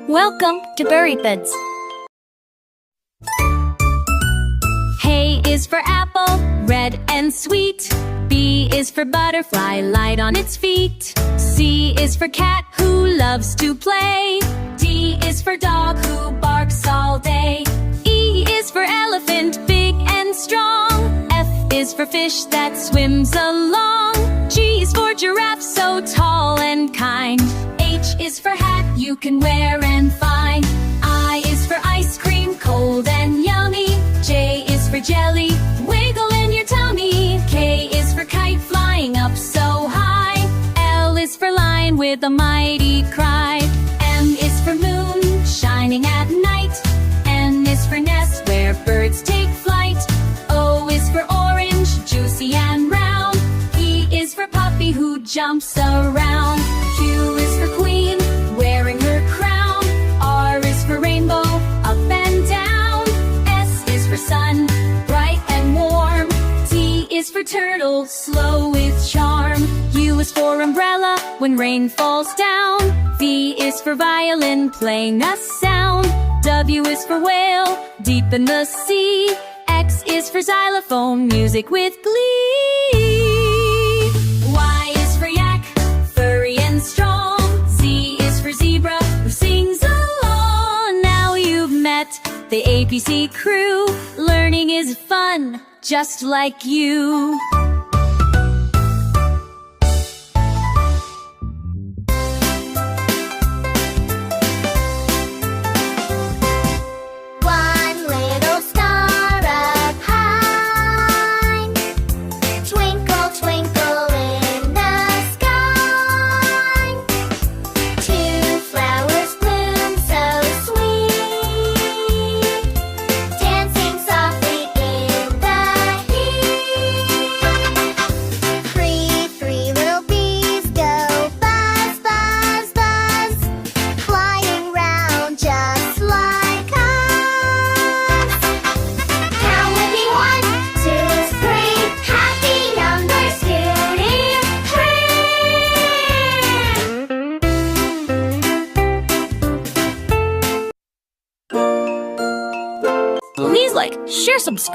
Welcome to Berry Beds. A is for apple, red and sweet. B is for butterfly, light on its feet. C is for cat, who loves to play. D is for dog, who barks all day. E is for elephant, big and strong. F is for fish that swims along. G is for giraffe, so tall and kind. H is for hat, you can wear and find. I is for ice cream, cold and yummy. J is for jelly, wiggle in your tummy. K is for kite, flying up so high. L is for lion with a mighty cry. M is for moon, shining at night. N is for nest, where birds take flight. O is for orange, juicy and round. P is for puppy, who jumps around. Q is for queen, wearing her crown. R is for rainbow, up and down. S is for sun, bright and warm. T is for turtle, slow with charm. U is for umbrella, when rain falls down. V is for violin, playing a sound. W is for whale, deep in the sea. X is for xylophone, music with glee. Y is for yak, furry and strong. Z is for zebra, who sings along. Now you've met the APC crew. Learning is fun, just like you. Please like, share, subscribe.